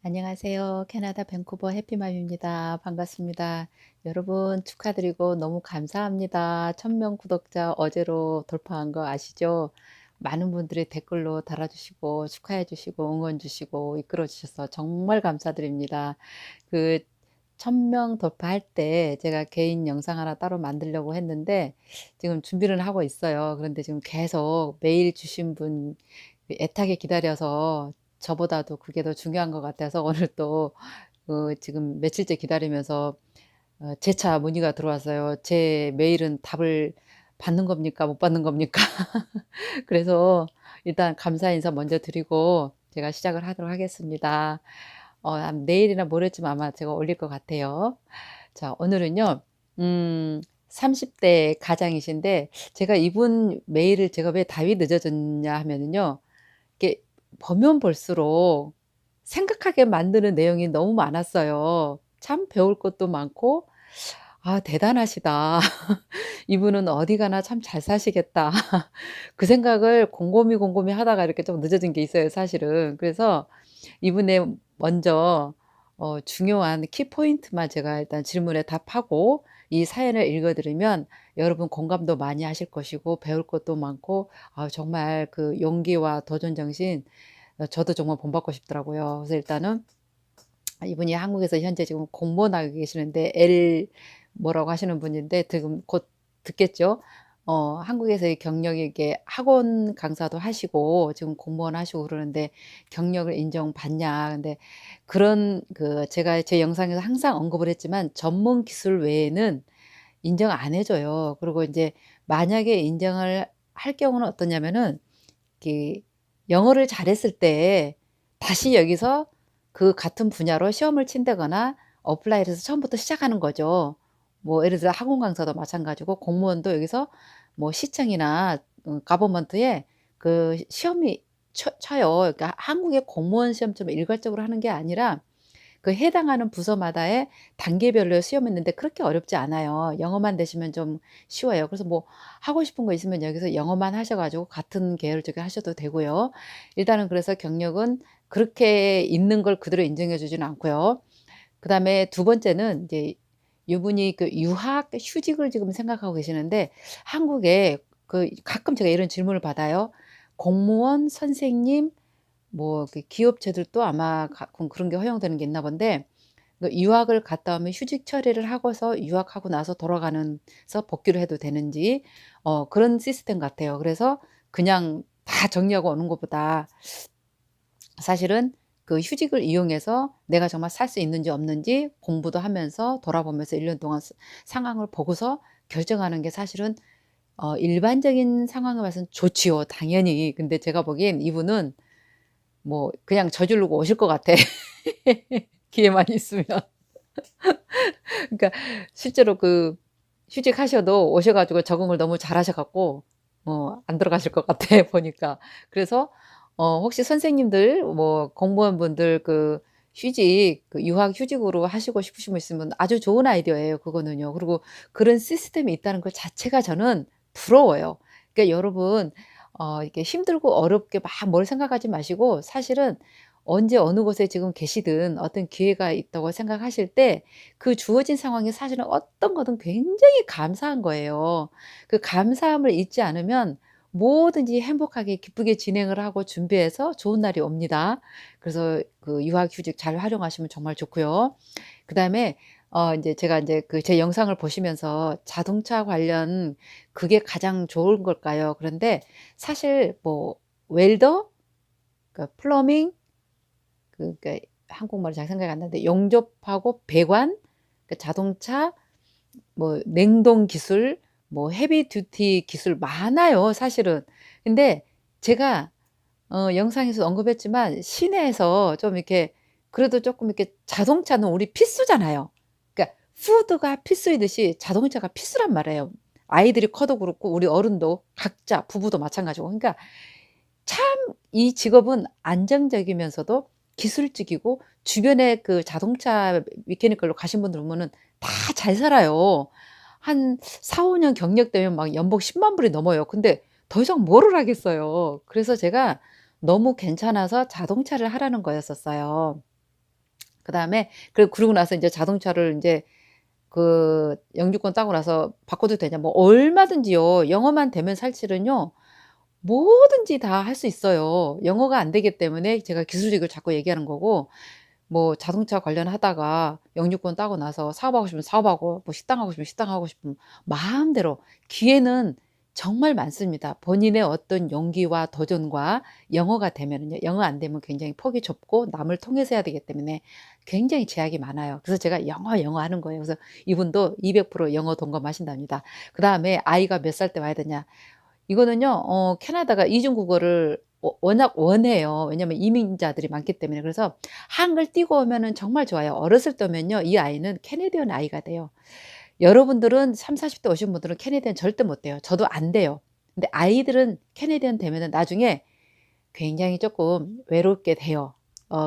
안녕하세요. 캐나다 밴쿠버 해피맘입니다. 반갑습니다. 여러분 축하드리고 너무 감사합니다. 1000명 구독자 어제로 돌파한 거 아시죠? 많은 분들이 댓글로 달아주시고 축하해 주시고 응원 주시고 이끌어 주셔서 정말 감사드립니다. 그 1000명 돌파할 때 제가 개인 영상 하나 따로 만들려고 했는데 지금 준비를 하고 있어요. 그런데 지금 계속 메일 주신 분 애타게 기다려서 저보다도 그게 더 중요한 것 같아서 오늘 또 지금 며칠째 기다리면서 재차 문의가 들어왔어요. 제 메일은 답을 받는 겁니까? 못 받는 겁니까? 그래서 일단 감사 인사 먼저 드리고 제가 시작을 하도록 하겠습니다. 내일이나 모레쯤 아마 제가 올릴 것 같아요. 자, 오늘은요. 음 30대 가장이신데 제가 이분 메일을 제가 왜 답이 늦어졌냐 하면은요. 이게 보면 볼수록 생각하게 만드는 내용이 너무 많았어요. 참 배울 것도 많고 '아 대단하시다. 이분은 어디 가나 참 잘 사시겠다.' 그 생각을 곰곰이, 곰곰이 하다가 이렇게 좀 늦어진 게 있어요 사실은. 그래서 이분의 먼저 중요한 키포인트만 제가 일단 질문에 답하고 이 사연을 읽어 드리면 여러분 공감도 많이 하실 것이고 배울 것도 많고 정말 그 용기와 도전 정신 저도 정말 본받고 싶더라고요. 그래서 일단은 이분이 한국에서 현재 지금 공무원 하고 계시는데 뭐라고 하시는 분인데 지금 곧 듣겠죠. 한국에서의 경력이 이게 학원 강사도 하시고 지금 공무원 하시고 그러는데 "경력을 인정받냐." 근데 그런 제가 제 영상에서 항상 언급을 했지만 전문 기술 외에는 인정 안 해 줘요. 그리고 인제 만약에 인정을 할 경우는 어떠냐면은 이렇게 영어를 잘했을 때 다시 여기서 그 같은 분야로 시험을 친다거나 어플라이를 해서 처음부터 시작하는 거죠. 뭐 예를 들어 학원 강사도 마찬가지고 공무원도 여기서 뭐 시청이나 가버먼트에 그 시험이 쳐요. 그러니까 한국의 공무원 시험처럼 일괄적으로 하는 게 아니라 그 해당하는 부서마다의 단계별로 시험이 있는데 그렇게 어렵지 않아요. 영어만 되시면 좀 쉬워요. 그래서 뭐 하고 싶은 거 있으면 여기서 영어만 하셔 가지고 같은 계열 쪽에 하셔도 되고요. 일단은 그래서 경력은 그렇게 있는 걸 그대로 인정해 주지는 않고요. 그다음에 두 번째는 이제 이분이 그 유학 휴직을 지금 생각하고 계시는데 한국에 가끔 제가 이런 질문을 받아요. 공무원, 선생님 그 기업체들도 아마 가끔 그런 게 허용되는 게 있나 본데 유학을 갔다 오면 휴직 처리를 하고서 유학하고 나서 돌아가면서 복귀를 해도 되는지 그런 시스템 같아요. 그래서 그냥 다 정리하고 오는 것보다 사실은 그 휴직을 이용해서 내가 정말 살 수 있는지 없는지 공부도 하면서 돌아보면서 1년 동안 상황을 보고서 결정하는 게 사실은 일반적인 상황에 봐서는 좋지요 당연히. 근데 제가 보기엔 이분은 뭐 그냥 저지르고 오실 것 같아 기회만 있으면. 그러니까 실제로 휴직하셔도 오셔 가지고 적응을 너무 잘하셔 갖고 안 들어가실 것 같아 보니까. 그래서 혹시 선생님들 뭐 공무원분들 유학 휴직으로 하시고 싶으신 분 있으면 아주 좋은 아이디어예요 그거는요. 그리고 그런 시스템이 있다는 것 자체가 저는 부러워요. 그러니까 여러분 이렇게 힘들고 어렵게 막 뭘 생각하지 마시고 사실은 언제 어느 곳에 지금 계시든 어떤 기회가 있다고 생각하실 때 그 주어진 상황이 사실은 어떤 거든 굉장히 감사한 거예요. 그 감사함을 잊지 않으면 뭐든지 행복하게 기쁘게 진행을 하고 준비해서 좋은 날이 옵니다. 그래서 그 유학휴직 잘 활용하시면 정말 좋고요. 그다음에 인제 제가 인제 제 영상을 보시면서 자동차 관련 그게 가장 좋은 걸까요? 그런데 사실 뭐 웰더 플러밍 그러니까 한국말이 잘 생각이 안 나는데 용접하고 배관 자동차 냉동 기술 헤비 듀티 기술 많아요 사실은. 근데 제가 영상에서 언급했지만 시내에서 좀 이렇게 그래도 쪼끔 이렇게 자동차는 우리 필수잖아요. 그러니까 푸드가 필수이듯이 자동차가 필수란 말이에요. 아이들이 커도 그렇고 우리 어른도 각자 부부도 마찬가지고. 그러니까 참 이 직업은 안정적이면서도 기술직이고 주변에 그 자동차 메케니컬로 가신 분들 보면은 다 잘 살아요. 한 4-5년 경력 되면 막 연봉 10만 불이 넘어요. 근데 더 이상 뭐를 하겠어요. 그래서 제가 너무 괜찮아서 자동차를 하라는 거였었어요. 그다음에 그러고 나서 이제 자동차를 인제 그 영주권 따고 나서 바꿔도 되냐, 뭐 얼마든지요. 영어만 되면 사실은요 뭐든지 다 할 수 있어요. 영어가 안 되기 때문에 제가 기술직을 자꾸 얘기하는 거고, 뭐 자동차 관련하다가 영주권 따고 나서 사업하고 싶으면 사업하고, 뭐 식당 하고 싶으면 식당 하고 싶으면 마음대로. 기회는 정말 많습니다. 본인의 어떤 용기와 도전과, 영어가 되면은요, 영어 안 되면 굉장히 폭이 좁고 남을 통해서 해야 되기 때문에 굉장히 제약이 많아요. 그래서 제가 영어 하는 거예요. 그래서 이분도 200% 영어 동감하신답니다. 그다음에 아이가 몇 살 때 와야 되냐. 이거는요, 캐나다가 이중 국어를 워낙 원해요. 왜냐면 이민자들이 많기 때문에. 그래서 한글 띄고 오면은 정말 좋아요. 어렸을 때면요, 이 아이는 캐네디언 아이가 돼요. 여러분들은 30-40대 오신 분들은 캐네디언 절대 못 돼요. 저도 안 돼요. 근데 아이들은 캐네디언 되면은 나중에 굉장히 쪼끔 외롭게 돼요.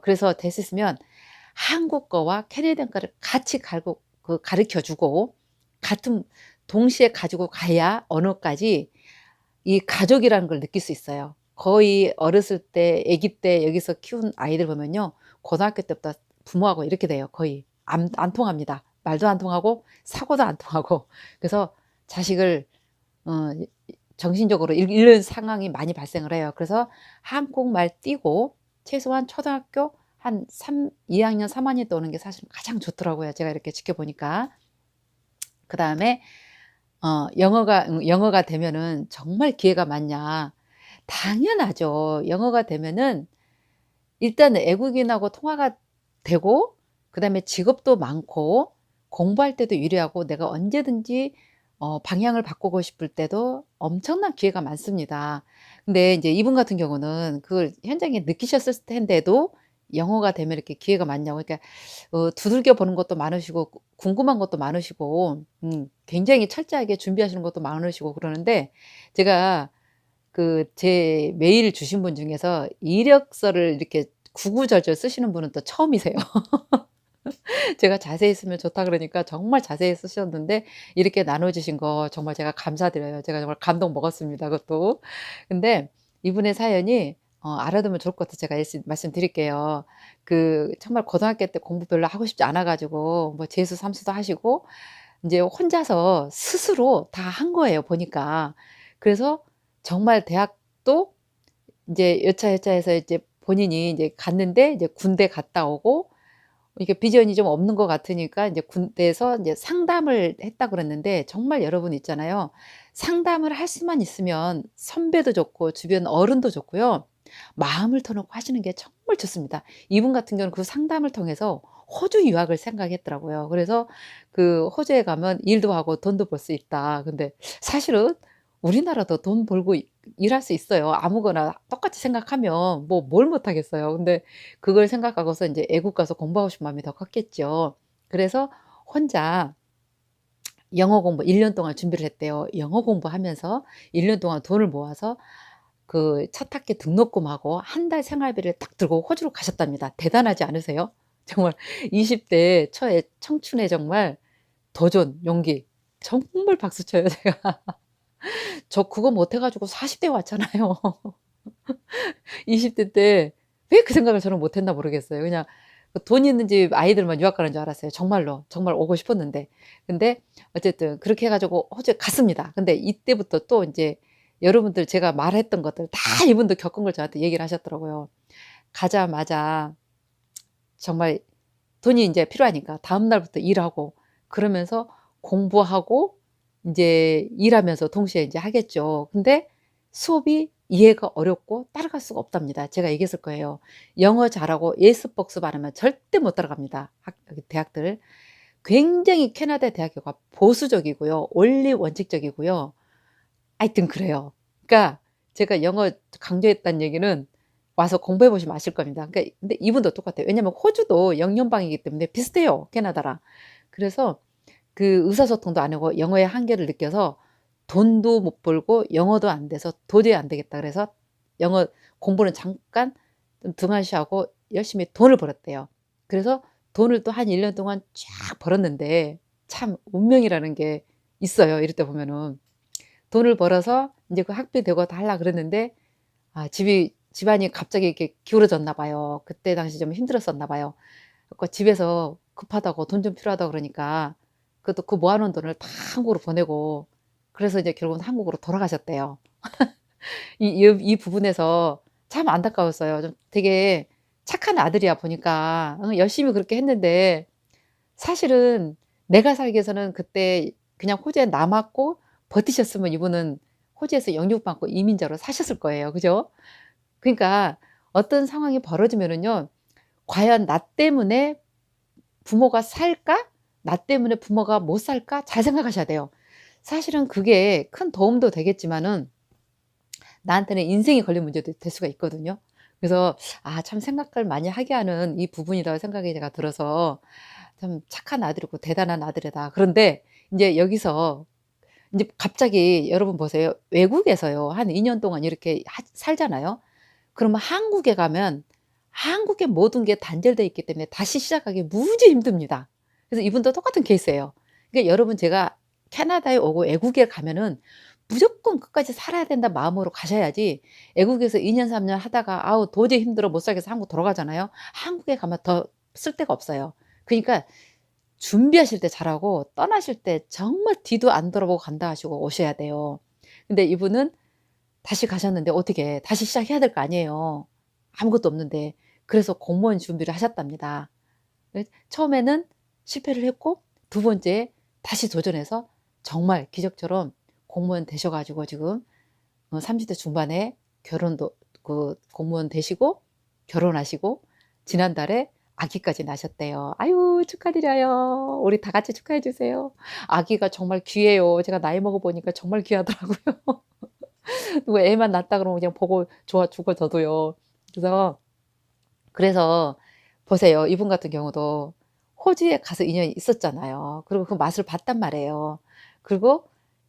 그래서 될 수 있으면 한국 거와 캐네디언 거를 같이 가르쳐 주고, 같은 동시에 가지고 가야 언어까지 이 가족이라는 걸 느낄 수 있어요. 거의 어렸을 때 아기 때 여기서 키운 아이들 보면요, 고등학교 때부터 부모하고 이렇게 돼요. 거의 안 통합니다. 말도 안 통하고 사고도 안 통하고. 그래서 자식을 어 정신적으로 잃는 상황이 많이 발생을 해요. 그래서 한국말 띄고 최소한 초등학교 한 2 학년 3 학년 때 오는 게 사실 가장 좋더라고요, 제가 이렇게 지켜보니까. 그다음에 영어가 되면은 정말 기회가 많냐. 당연하죠. 영어가 되면은 일단 외국인하고 통화가 되고, 그다음에 직업도 많고, 공부할 때도 유리하고, 내가 언제든지 방향을 바꾸고 싶을 때도 엄청난 기회가 많습니다. 근데 인제 이분 같은 경우는 그걸 현장에 느끼셨을 텐데도 영어가 되면 이렇게 기회가 많냐고. 그러니까 두들겨 보는 것도 많으시고 궁금한 것도 많으시고, 굉장히 철저하게 준비하시는 것도 많으시고 그러는데, 제가 제 메일 주신 분 중에서 이력서를 이렇게 구구절절 쓰시는 분은 또 처음이세요. 제가 자세히 쓰면 좋다 그러니까 정말 자세히 쓰셨는데, 이렇게 나눠 주신 거 정말 제가 감사드려요. 제가 정말 감동 먹었습니다, 그것도. 근데 이분의 사연이 알아두면 좋을 것 같아서 제가 말씀드릴게요. 정말 고등학교 때 공부 별로 하고 싶지 않아 가지고 뭐 재수, 삼수도 하시고 인제 혼자서 스스로 다 한 거예요, 보니까. 그래서 정말 대학도 인제 여차여차해서 이제 본인이 이제 갔는데, 이제 군대 갔다 오고 이게 비전이 좀 없는 것 같으니까 인제 군대에서 인제 상담을 했다 그랬는데, 정말 여러분 있잖아요. 상담을 할 수만 있으면 선배도 좋고 주변 어른도 좋고요, 마음을 터놓고 하시는 게 정말 좋습니다. 이분 같은 경우는 그 상담을 통해서 호주 유학을 생각했더라고요. 그래서 호주에 가면 일도 하고 돈도 벌 수 있다. 근데 사실은 우리나라도 돈 벌고 일할 수 있어요. 아무거나 똑같이 생각하면 뭐 뭘 못하겠어요. 근데 그걸 생각하고서 인제 애국 가서 공부하고 싶은 마음이 더 컸겠죠. 그래서 혼자 영어 공부 1년 동안 준비를 했대요. 영어 공부하면서 1년 동안 돈을 모아서 차 타기 등록금하고 한 달 생활비를 딱 들고 호주로 가셨답니다. 대단하지 않으세요? 정말 20대 초에 청춘의 정말 도전, 용기. 정말 박수 쳐요, 제가. 저 그거 못해 가지고 40 대에 왔잖아요. 20대 때 왜 그 생각을 저는 못 했나 모르겠어요. 그냥 돈 있는 집 아이들만 유학 가는 줄 알았어요, 정말로. 정말 오고 싶었는데. 근데 어쨌든 그렇게 해 가지고 호주에 갔습니다. 근데 이때부터 또 인제 여러분들 제가 말했던 것들 다 이분도 겪은 걸 저한테 얘기를 하셨더라고요. 가자마자 정말 돈이 인제 필요하니까 다음 날부터 일하고, 그러면서 공부하고 인제 일하면서 동시에 인제 하겠죠. 근데 수업이 이해가 어렵고 따라갈 수가 없답니다. 제가 얘기했을 거예요. 영어 잘하고 예스복습 안 하면 절대 못 따라갑니다, 여기 대학들. 굉장히 캐나다 대학교가 보수적이고요, 원리 원칙적이고요. 하여튼 그래요. 그러니까 제가 영어 강조했다는 얘기는 와서 공부해 보시면 아실 겁니다. 그러니까 근데 이분도 똑같아요. 왜냐면 호주도 영연방이기 때문에 비슷해요, 캐나다랑. 그래서 의사소통도 안 하고 영어의 한계를 느껴서 돈도 못 벌고 영어도 안 돼서 도저히 안 되겠다 그래서 영어 공부는 잠깐 좀 등한시하고 열심히 돈을 벌었대요. 그래서 돈을 또 한 1년 동안 쫙 벌었는데, 참 운명이라는 게 있어요, 이럴 때 보면은. 돈을 벌어서 인제 학비 대고 다 하려 그랬는데, 집안이 갑자기 이렇게 기울어졌나 봐요. 그때 당시 좀 힘들었었나 봐요. 그래서 집에서 급하다고 돈 좀 필요하다고 그러니까 그것도 그 모아 놓은 돈을 다 한국으로 보내고 그래서 이제 결국은 한국으로 돌아가셨대요. 이 부분에서 참 안타까웠어요. 좀 되게 착한 아들이야 보니까. 열심히 그렇게 했는데 사실은 내가 살기 위해서는 그때 그냥 호주에 남았고 버티셨으면 이분은 호주에서 영육받고 이민자로 사셨을 거예요. 그죠? 그러니까 어떤 상황이 벌어지면은요. '과연 나 때문에 부모가 살까? 나 때문에 부모가 못 살까?' 잘 생각하셔야 돼요. 사실은 그게 큰 도움도 되겠지만은 나한테는 인생이 걸린 문제도 될 수가 있거든요. 그래서 참 생각을 많이 하게 하는 이 부분이라고 생각이 제가 들어서 참 '착한 아들이고 대단한 아들이다.' 그런데 인제 여기서 인제 갑자기 여러분 보세요. 외국에서요 한 2년 동안 이렇게 살잖아요. 그러면 한국에 가면 한국의 모든 게 단절돼 있기 때문에 다시 시작하기 무지 힘듭니다. 그래서 이분도 똑같은 케이스예요. 그러니까 여러분 제가 캐나다에 오고 외국에 가면은 무조건 끝까지 살아야 된다 마음으로 가셔야지 외국에서 2년 3년 하다가 '아우 도저히 힘들어 못 살겠어.' 한국 돌아가잖아요. 한국에 가면 더 쓸데가 없어요. 그러니까 준비하실 때 잘하고 떠나실 때 정말 뒤도 안 돌아보고 간다 하시고 오셔야 돼요. 근데 이분은 다시 가셨는데 어떻게 다시 시작해야 될 거 아니에요. 아무것도 없는데. 그래서 공무원 준비를 하셨답니다. 처음에는 실패를 했고 두 번째에 다시 도전해서 정말 기적처럼 공무원 되셔 가지고 지금 30대 중반에 결혼도 공무원 되시고 결혼하시고 지난달에 아기까지 낳으셨대요. 아유 축하드려요. 우리 다 같이 축하해 주세요. 아기가 정말 귀해요. 제가 나이 먹어 보니까 정말 귀하더라고요. 누가 애만 낳았다 그러면 그냥 보고 좋아 죽어 저도요. 그래서 보세요. 이분 같은 경우도 호주에 가서 2년 있었잖아요. 그리고 그 맛을 봤단 말이에요. 그리고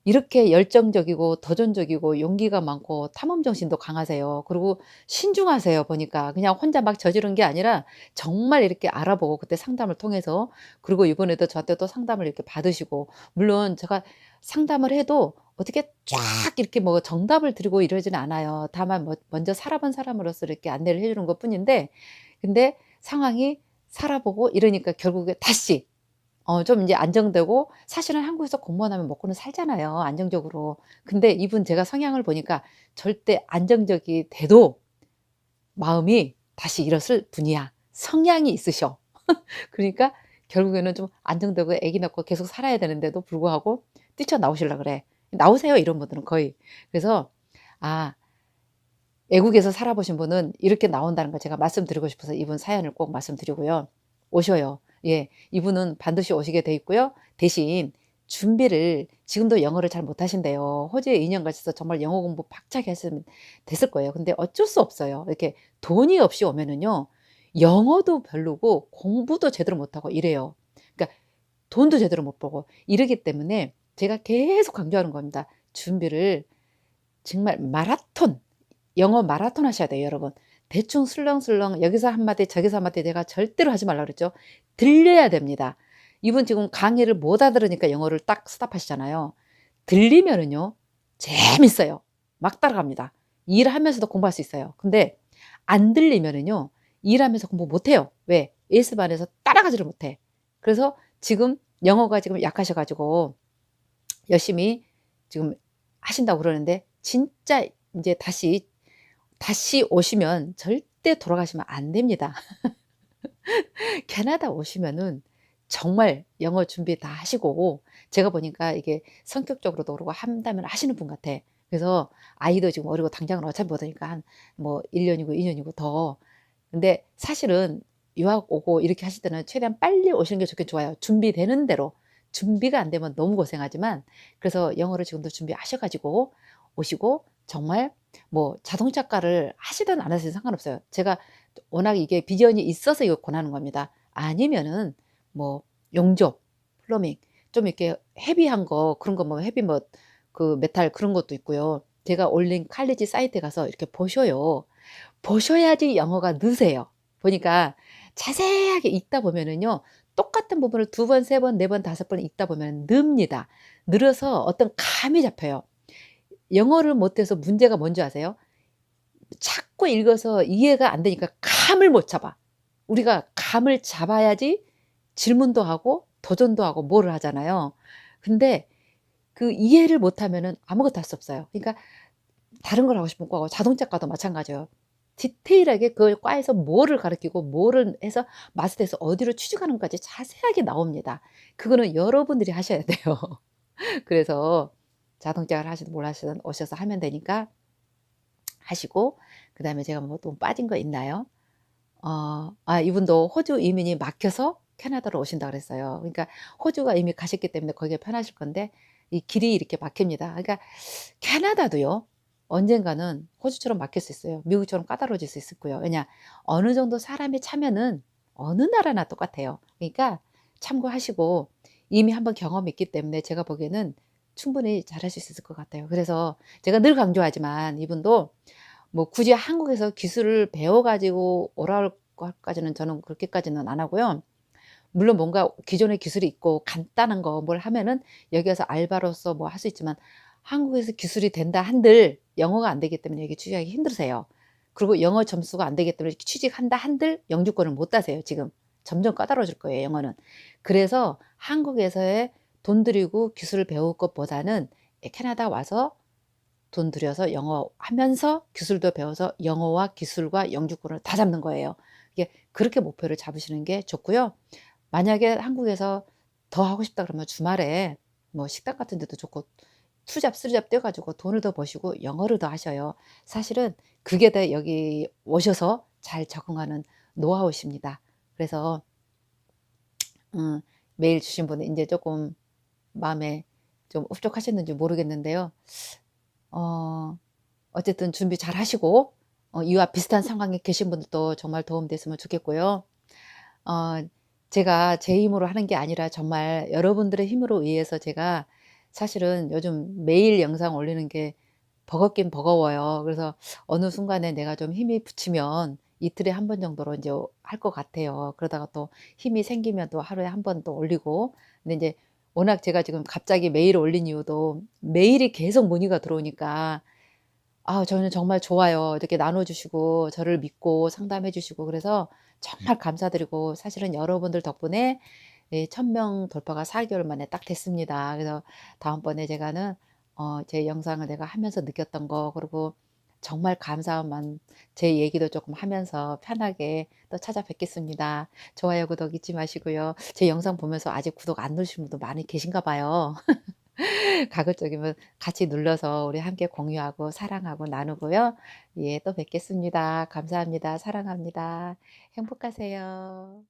이렇게 열정적이고 도전적이고 용기가 많고 탐험 정신도 강하세요. 그리고 신중하세요 보니까. 그냥 혼자 막 저지른 게 아니라 정말 이렇게 알아보고 그때 상담을 통해서 그리고 이번에도 저한테 또 상담을 이렇게 받으시고 물론 제가 상담을 해도 어떻게 쫙 이렇게 뭐 정답을 드리고 이러지는 않아요. 다만 뭐 먼저 살아본 사람으로서 이렇게 안내를 해 주는 것뿐인데 근데 상황이 살아보고 이러니까 결국에 다시 좀 인제 안정되고 사실은 한국에서 공무원 하면 먹고는 살잖아요 안정적으로. 근데 이분 제가 성향을 보니까 절대 안정적이 돼도 마음이 다시 일었을 분이야. 성향이 있으셔. 그러니까 결국에는 좀 안정되고 아기 낳고 계속 살아야 되는데도 불구하고 뛰쳐나오시려 그래. 나오세요 이런 분들은 거의. 그래서 아 외국에서 살아보신 분은 이렇게 나온다는 걸 제가 말씀드리고 싶어서 이분 사연을 꼭 말씀드리고요. 오셔요. 예. 이분은 반드시 오시게 돼 있고요. 대신 준비를 지금도 영어를 잘 못하신대요. 호주에 2년 가셔서 정말 영어 공부 박차게 했으면 됐을 거예요. 근데 어쩔 수 없어요. 이렇게 돈이 없이 오면은요. 영어도 별로고 공부도 제대로 못하고 이래요. 그러니까 돈도 제대로 못 벌고 이러기 때문에 제가 계속 강조하는 겁니다. 준비를 정말 마라톤 영어 마라톤 하셔야 돼요 여러분. 대충 술렁술렁 여기서 한마디 저기서 한마디 내가 절대로 하지 말라 그랬죠. 들려야 됩니다. 이분 지금 강의를 못 알아들으니까 영어를 딱 스탑하시잖아요. 들리면은요 재밌어요. 막 따라갑니다. 일하면서도 공부할 수 있어요. 근데 안 들리면은요 일하면서 공부 못 해요. 왜? 예습안에서 따라가지를 못해. 그래서 지금 영어가 지금 약하셔 가지고 열심히 지금 하신다고 그러는데 진짜 인제 다시 오시면 절대 돌아가시면 안 됩니다. 캐나다 오시면은 정말 영어 준비 다 하시고 오고 제가 보니까 이게 성격적으로도 그러고 한다면 하시는 분 같아. 그래서 아이도 지금 어리고 당장은 어차피 못 오니까 한 뭐 1 년이고 2 년이고 더. 근데 사실은 유학 오고 이렇게 하실 때는 최대한 빨리 오시는 게 좋긴 좋아요. 준비되는 대로. 준비가 안 되면 너무 고생하지만 그래서 영어를 지금도 준비하셔 가지고 오시고 정말 뭐 자동차과를 하시든 안 하시든 상관없어요. 제가 워낙 이게 비전이 있어서 이거 권하는 겁니다. 아니면은 뭐 용접, 플러밍 좀 이렇게 헤비한 거 그런 거 뭐 헤비 뭐 그 메탈 그런 것도 있고요. 제가 올린 칼리지 사이트에 가서 이렇게 보셔요. 보셔야지 영어가 느세요. 보니까 자세하게 읽다 보면은요. 똑같은 부분을 두 번, 세 번, 네 번, 다섯 번 읽다 보면 느입니다. 늘어서 어떤 감이 잡혀요. 영어를 못해서 문제가 뭔지 아세요? 자꾸 읽어서 이해가 안 되니까 감을 못 잡아. 우리가 감을 잡아야지 질문도 하고 도전도 하고 뭐를 하잖아요. 근데 그 이해를 못하면은 아무것도 할 수 없어요. 그러니까 다른 걸 하고 싶은 과고 자동차과도 마찬가지예요. 디테일하게 그걸 과에서 뭐를 가르치고 뭐를 해서 마스터해서 어디로 취직하는까지 자세하게 나옵니다. 그거는 여러분들이 하셔야 돼요. 그래서 자동차를 하시든 뭘 하시든 오셔서 하면 되니까 하시고, 그다음에 제가 뭐 또 빠진 거 있나요? 이분도 호주 이민이 막혀서 캐나다로 오신다 그랬어요. 그러니까 호주가 이미 가셨기 때문에 거기가 편하실 건데 이 길이 이렇게 막힙니다. 그러니까 캐나다도요, 언젠가는 호주처럼 막힐 수 있어요. 미국처럼 까다로워질 수 있고요. 왜냐, 어느 정도 사람이 차면은 어느 나라나 똑같아요. 그러니까 참고하시고, 이미 한번 경험이 있기 때문에 제가 보기에는 충분히 잘하실 수 있을 것 같아요. 그래서 제가 늘 강조하지만 이분도 뭐 굳이 한국에서 기술을 배워 가지고 오라올 까지는 저는 그렇게까지는 안 하고요. 물론 뭔가 기존의 기술이 있고 간단한 거 뭘 하면은 여기 와서 알바로서 뭐 할 수 있지만, 한국에서 기술이 된다 한들 영어가 안 되기 때문에 여기 취직하기 힘드세요. 그리고 영어 점수가 안 되기 때문에 취직한다 한들 영주권을 못 따세요 지금. 점점 까다로워질 거예요 영어는. 그래서 한국에서의 돈 들이고 기술을 배울 것보다는 캐나다 와서 돈 들여서 영어 하면서 기술도 배워서 영어와 기술과 영주권을 다 잡는 거예요. 이게 그렇게 목표를 잡으시는 게 좋고요. 만약에 한국에서 더 하고 싶다 그러면 주말에 뭐 식당 같은 데도 좋고 투잡 쓰리잡 뛰어 가지고 돈을 더 버시고 영어를 더 하셔요. 사실은 그게 다 여기 오셔서 잘 적응하는 노하우십니다. 그래서 음 메일 주신 분은 인제 쪼끔 마음에 좀 흡족하셨는지 모르겠는데요. 어 어쨌든 준비 잘 하시고, 이와 비슷한 상황에 계신 분들도 정말 도움됐으면 좋겠고요. 어 제가 제 힘으로 하는 게 아니라 정말 여러분들의 힘으로 의해서 제가 사실은 요즘 매일 영상 올리는 게 버겁긴 버거워요. 그래서 어느 순간에 내가 좀 힘이 붙이면 이틀에 한 번 정도로 인제 할 것 같아요. 그러다가 또 힘이 생기면 또 하루에 한 번 또 올리고. 근데 인제 워낙 제가 지금 갑자기 메일을 올린 이유도 메일이 계속 문의가 들어오니까 저는 정말 좋아요. 이렇게 나눠 주시고 저를 믿고 상담해 주시고 그래서 정말 감사드리고, 사실은 여러분들 덕분에 이 1000명 돌파가 4 개월 만에 딱 됐습니다. 그래서 다음번에 제가는 제 영상을 내가 하면서 느꼈던 거, 그리고 정말 감사한 마음, 제 얘기도 조금 하면서 편하게 또 찾아뵙겠습니다. 좋아요, 구독 잊지 마시고요. 제 영상 보면서 아직 구독 안 누르신 분도 많이 계신가 봐요. 가급적이면 같이 눌러서 우리 함께 공유하고 사랑하고 나누고요. 예, 또 뵙겠습니다. 감사합니다. 사랑합니다. 행복하세요.